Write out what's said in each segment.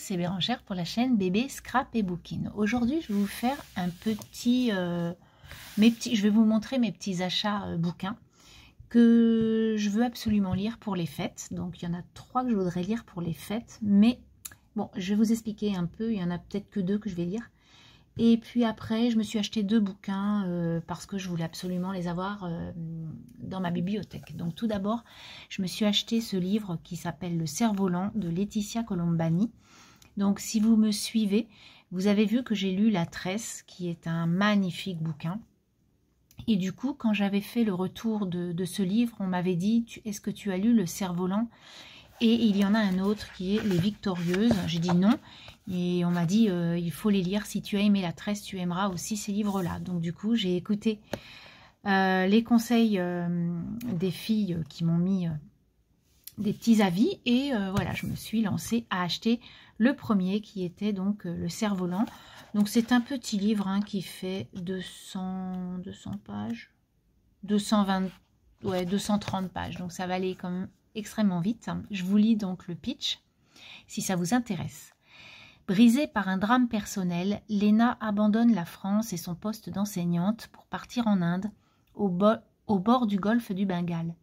c'est Bérangère pour la chaîne Bébé Scrap et Booking. Aujourd'hui, je vais vous faire un petit... je vais vous montrer mes petits achats bouquins que je veux absolument lire pour les fêtes. Donc, il y en a 3 que je voudrais lire pour les fêtes. Mais bon, je vais vous expliquer un peu. Il y en a peut-être que 2 que je vais lire. Et puis après, je me suis acheté 2 bouquins parce que je voulais absolument les avoir dans ma bibliothèque. Donc tout d'abord, je me suis acheté ce livre qui s'appelle Le Cerf-Volant de Laetitia Colombani. Donc si vous me suivez, vous avez vu que j'ai lu La Tresse, qui est un magnifique bouquin. Et du coup, quand j'avais fait le retour de ce livre, on m'avait dit « Est-ce que tu as lu Le Cerf-Volant ?» Et il y en a un autre qui est Les Victorieuses. J'ai dit non. Et on m'a dit il faut les lire. Si tu as aimé La Tresse, tu aimeras aussi ces livres-là. Donc du coup, j'ai écouté les conseils des filles qui m'ont mis des petits avis. Et voilà, je me suis lancée à acheter le premier qui était donc Le Cerf-Volant. Donc c'est un petit livre hein, qui fait 200 pages. 220, ouais, 230 pages. Donc ça va aller quand même extrêmement vite. Je vous lis donc le pitch, si ça vous intéresse. Brisée par un drame personnel, Léna abandonne la France et son poste d'enseignante pour partir en Inde, au bord du golfe du Bengale.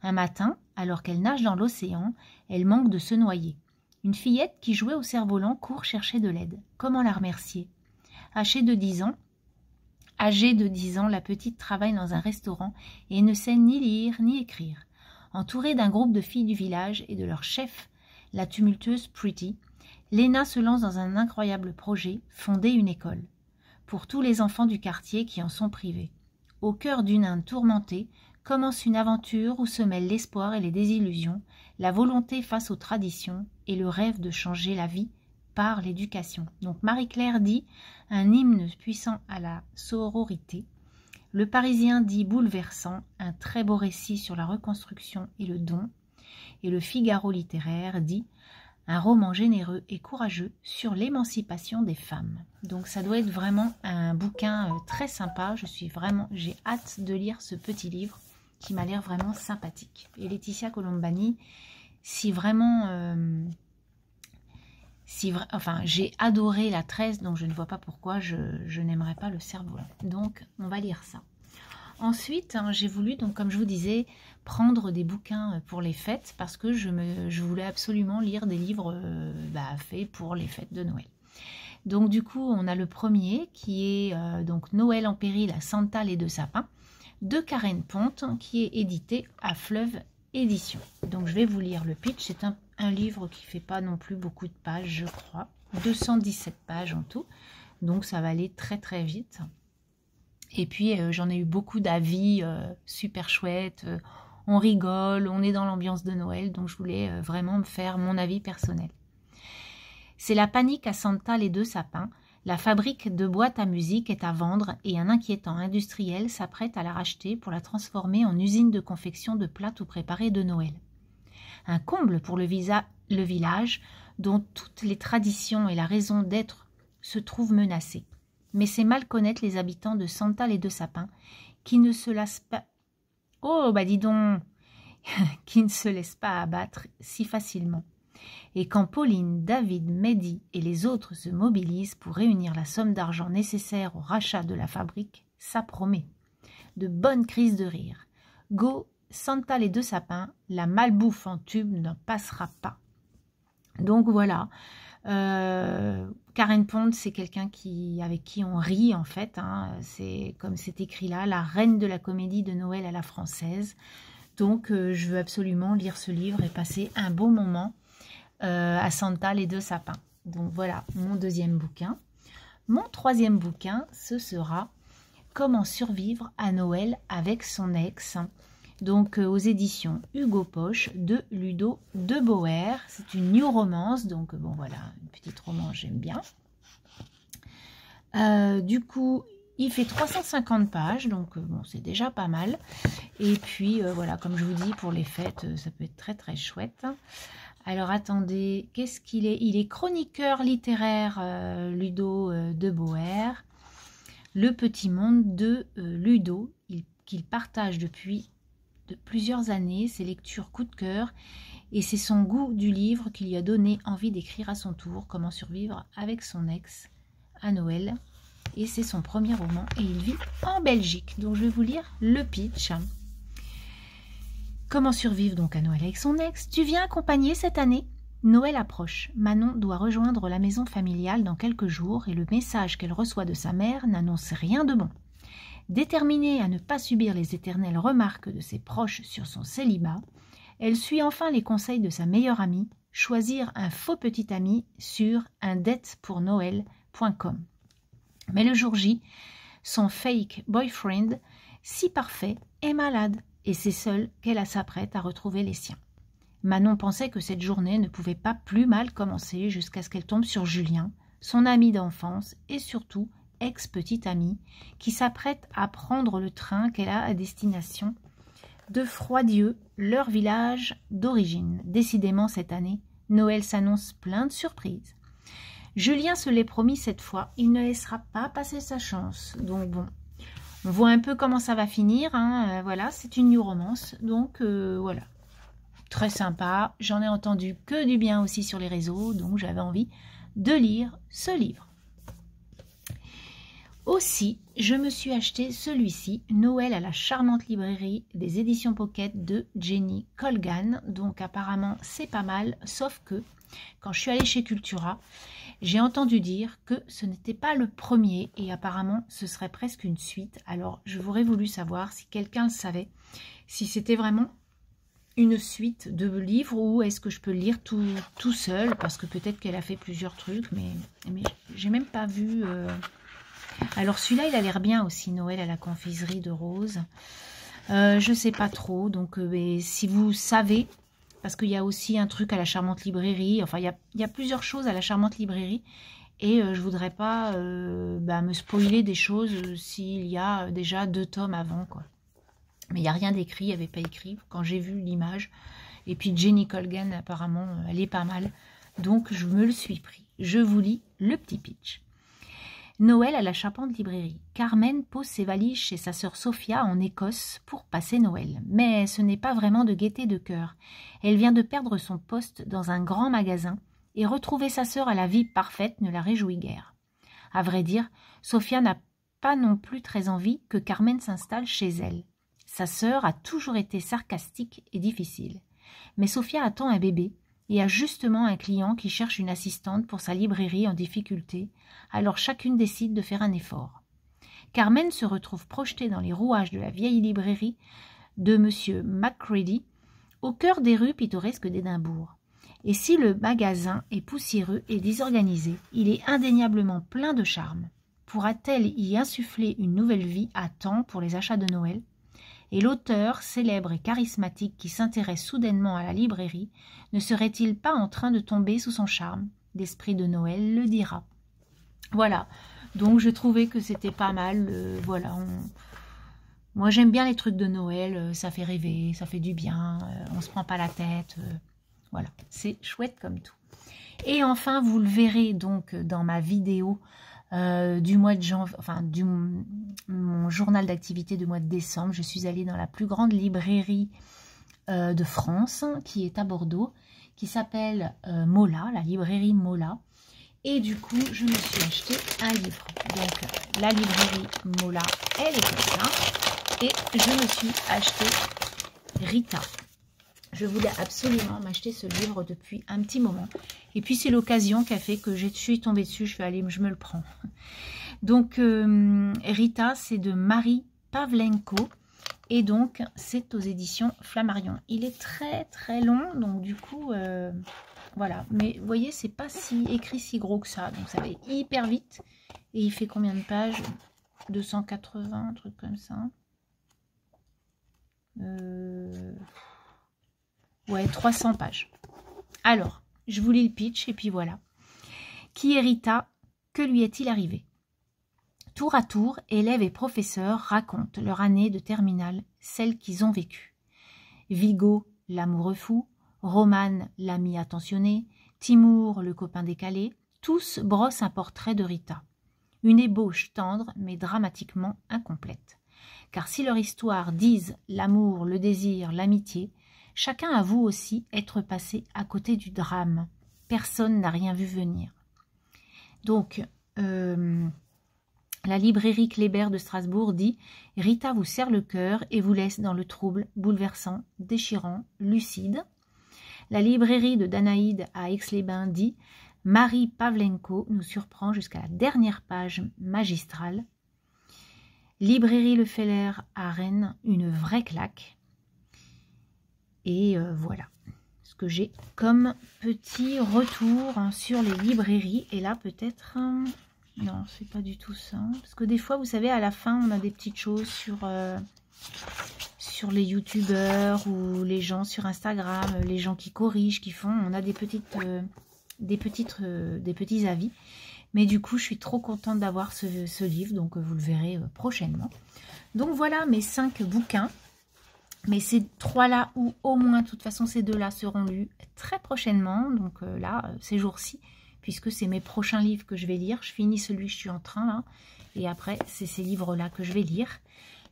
Un matin, alors qu'elle nage dans l'océan, elle manque de se noyer. Une fillette qui jouait au cerf-volant court chercher de l'aide. Comment la remercier? Âgée de 10 ans, la petite travaille dans un restaurant et ne sait ni lire ni écrire. Entourée d'un groupe de filles du village et de leur chef, la tumultueuse Pretty, Léna se lance dans un incroyable projet, fonder une école. Pour tous les enfants du quartier qui en sont privés. Au cœur d'une Inde tourmentée, commence une aventure où se mêlent l'espoir et les désillusions, la volonté face aux traditions et le rêve de changer la vie par l'éducation. Donc Marie-Claire dit « Un hymne puissant à la sororité ». Le Parisien dit bouleversant, un très beau récit sur la reconstruction et le don. Et le Figaro littéraire dit un roman généreux et courageux sur l'émancipation des femmes. Donc ça doit être vraiment un bouquin très sympa. J'ai hâte de lire ce petit livre qui m'a l'air vraiment sympathique. Et Laetitia Colombani, j'ai adoré La Tresse, donc je ne vois pas pourquoi je n'aimerais pas Le Cerf-Volant. Donc, on va lire ça. Ensuite, hein, j'ai voulu, donc comme je vous disais, prendre des bouquins pour les fêtes parce que je voulais absolument lire des livres faits pour les fêtes de Noël. Donc, du coup, on a le premier qui est donc Noël en péril à Santa les 2 sapins de Karen Ponte qui est édité à Fleuve Édition. Donc, je vais vous lire le pitch. C'est un livre qui ne fait pas non plus beaucoup de pages, je crois. 217 pages en tout. Donc, ça va aller très, très vite. Et puis, j'en ai eu beaucoup d'avis super chouettes. On rigole, on est dans l'ambiance de Noël. Donc, je voulais vraiment me faire mon avis personnel. C'est la panique à Santa les 2 sapins. La fabrique de boîtes à musique est à vendre et un inquiétant industriel s'apprête à la racheter pour la transformer en usine de confection de plats tout préparés de Noël. Un comble pour le village dont toutes les traditions et la raison d'être se trouvent menacées. Mais c'est mal connaître les habitants de Santa les 2 sapins qui ne se lassent pas... Oh, bah dis donc qui ne se laissent pas abattre si facilement. Et quand Pauline, David, Mehdi et les autres se mobilisent pour réunir la somme d'argent nécessaire au rachat de la fabrique, ça promet. De bonnes crises de rire. Go, Santa les 2 sapins, la malbouffe en tube n'en passera pas. Donc voilà, Karen Ponte, c'est quelqu'un avec qui on rit en fait. Hein. C'est comme c'est écrit là, la reine de la comédie de Noël à la française. Donc je veux absolument lire ce livre et passer un bon moment à Santa les 2 sapins. Donc voilà mon deuxième bouquin. Mon troisième bouquin, ce sera Comment survivre à Noël avec son ex. Donc aux éditions Hugo Poche de Ludo de Boer. C'est une new romance, donc bon voilà, une petite romance, j'aime bien. Du coup, il fait 350 pages, donc bon, c'est déjà pas mal. Et puis voilà, comme je vous dis, pour les fêtes, ça peut être très très chouette. Alors attendez, qu'est-ce qu'il est? Il est chroniqueur littéraire Ludo de Boer. Le petit monde de Ludo, qu'il partage depuis de plusieurs années, ses lectures coup de cœur Et c'est son goût du livre qui lui a donné envie d'écrire à son tour Comment survivre avec son ex à Noël. Et c'est son premier roman et il vit en Belgique. Donc je vais vous lire le pitch. Comment survivre donc à Noël avec son ex? Tu viens accompagner cette année? Noël approche. Manon doit rejoindre la maison familiale dans quelques jours et le message qu'elle reçoit de sa mère n'annonce rien de bon. Déterminée à ne pas subir les éternelles remarques de ses proches sur son célibat, elle suit enfin les conseils de sa meilleure amie, choisir un faux petit ami sur undettepournoël.com. Mais le jour J, son fake boyfriend, si parfait, est malade et c'est seule qu'elle s'apprête à retrouver les siens. Manon pensait que cette journée ne pouvait pas plus mal commencer jusqu'à ce qu'elle tombe sur Julien, son ami d'enfance et surtout ex-petite amie, qui s'apprête à prendre le train qu'elle a à destination de Froidieu, leur village d'origine. Décidément cette année, Noël s'annonce plein de surprises. Julien se l'est promis cette fois, il ne laissera pas passer sa chance. Donc bon, on voit un peu comment ça va finir. Voilà, c'est une new romance. Donc voilà, très sympa. J'en ai entendu que du bien aussi sur les réseaux, donc j'avais envie de lire ce livre. Aussi, je me suis acheté celui-ci, Noël à la charmante librairie des éditions Pocket de Jenny Colgan. Donc apparemment c'est pas mal, sauf que quand je suis allée chez Cultura, j'ai entendu dire que ce n'était pas le premier et apparemment ce serait presque une suite. Alors je voudrais voulu savoir si quelqu'un le savait, si c'était vraiment une suite de livres ou est-ce que je peux le lire tout seul, parce que peut-être qu'elle a fait plusieurs trucs, mais j'ai même pas vu... Alors celui-là il a l'air bien aussi, Noël à la confiserie de Rose. Je sais pas trop, donc si vous savez... Parce qu'il y a aussi un truc à la charmante librairie. Enfin, il y a plusieurs choses à la charmante librairie. Et je voudrais pas me spoiler des choses s'il y a déjà 2 tomes avant, quoi. Mais il n'y a rien d'écrit, il n'y avait pas écrit quand j'ai vu l'image. Et puis Jenny Colgan, apparemment, elle est pas mal. Donc, je me le suis pris. Je vous lis le petit pitch. Noël à la charmante librairie. Carmen pose ses valises chez sa sœur Sophia en Écosse pour passer Noël. Mais ce n'est pas vraiment de gaieté de cœur. Elle vient de perdre son poste dans un grand magasin et retrouver sa sœur à la vie parfaite ne la réjouit guère. À vrai dire, Sophia n'a pas non plus très envie que Carmen s'installe chez elle. Sa sœur a toujours été sarcastique et difficile. Mais Sophia attend un bébé et a justement un client qui cherche une assistante pour sa librairie en difficulté, alors chacune décide de faire un effort. Carmen se retrouve projetée dans les rouages de la vieille librairie de M. Macready, au cœur des rues pittoresques d'Édimbourg. Et si le magasin est poussiéreux et désorganisé, il est indéniablement plein de charme. Pourra-t-elle y insuffler une nouvelle vie à temps pour les achats de Noël ? Et l'auteur, célèbre et charismatique qui s'intéresse soudainement à la librairie, ne serait-il pas en train de tomber sous son charme? L'esprit de Noël le dira. Voilà, donc je trouvais que c'était pas mal. Voilà, moi j'aime bien les trucs de Noël, ça fait rêver, ça fait du bien, on se prend pas la tête. Voilà, c'est chouette comme tout. Et enfin, vous le verrez donc dans ma vidéo du mois de janvier, enfin mon journal d'activité du mois de décembre. Je suis allée dans la plus grande librairie de France, qui est à Bordeaux, qui s'appelle Mola, la librairie Mola. Et du coup, je me suis acheté un livre. Donc, la librairie Mola, elle est comme ça. Et je me suis acheté Rita. Je voulais absolument m'acheter ce livre depuis un petit moment. Et puis, c'est l'occasion qui a fait que je suis tombée dessus. Je vais aller, je me le prends. Donc, Rita, c'est de Marie Pavlenko. Et donc, c'est aux éditions Flammarion. Il est très, très long. Donc, du coup, voilà. Mais, vous voyez, c'est pas si écrit si gros que ça. Donc, ça va hyper vite. Et il fait combien de pages? 280, un truc comme ça. Ouais, 300 pages. Alors, je vous lis le pitch et puis voilà. Qui est Rita? Que lui est-il arrivé? Tour à tour, élèves et professeurs racontent leur année de terminale, celle qu'ils ont vécue. Vigo, l'amoureux fou, Romane, l'ami attentionné, Timour, le copain décalé, tous brossent un portrait de Rita. Une ébauche tendre, mais dramatiquement incomplète. Car si leur histoire disent l'amour, le désir, l'amitié, Chacun avoue aussi être passé à côté du drame. Personne n'a rien vu venir. Donc, la librairie Kléber de Strasbourg dit « Rita vous serre le cœur et vous laisse dans le trouble, bouleversant, déchirant, lucide. » La librairie de Danaïde à Aix-les-Bains dit « Marie Pavlenko nous surprend jusqu'à la dernière page magistrale. » Librairie Le Feller à Rennes, une vraie claque. Et voilà ce que j'ai comme petit retour sur les librairies. Et là, peut-être... non, c'est pas du tout ça. Parce que des fois, vous savez, à la fin, on a des petites choses sur les youtubeurs ou les gens sur Instagram, les gens qui corrigent, qui font... On a des petits avis. Mais du coup, je suis trop contente d'avoir ce livre. Donc, vous le verrez prochainement. Donc, voilà mes 5 bouquins. Mais ces 3-là, ou au moins, de toute façon, ces 2-là seront lus très prochainement. Donc là, ces jours-ci, puisque c'est mes prochains livres que je vais lire. Je finis celui que je suis en train, là. Et après, c'est ces livres-là que je vais lire.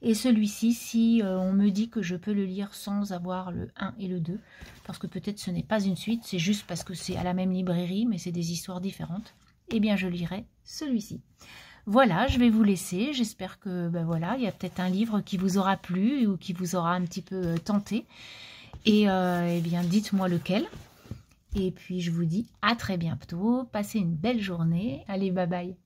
Et celui-ci, si on me dit que je peux le lire sans avoir le 1 et le 2, parce que peut-être ce n'est pas une suite, c'est juste parce que c'est à la même librairie, mais c'est des histoires différentes, eh bien, je lirai celui-ci. Voilà, je vais vous laisser. J'espère que voilà, il y a peut-être un livre qui vous aura plu ou qui vous aura un petit peu tenté. Et eh bien, dites-moi lequel. Et puis, je vous dis à très bientôt. Passez une belle journée. Allez, bye bye.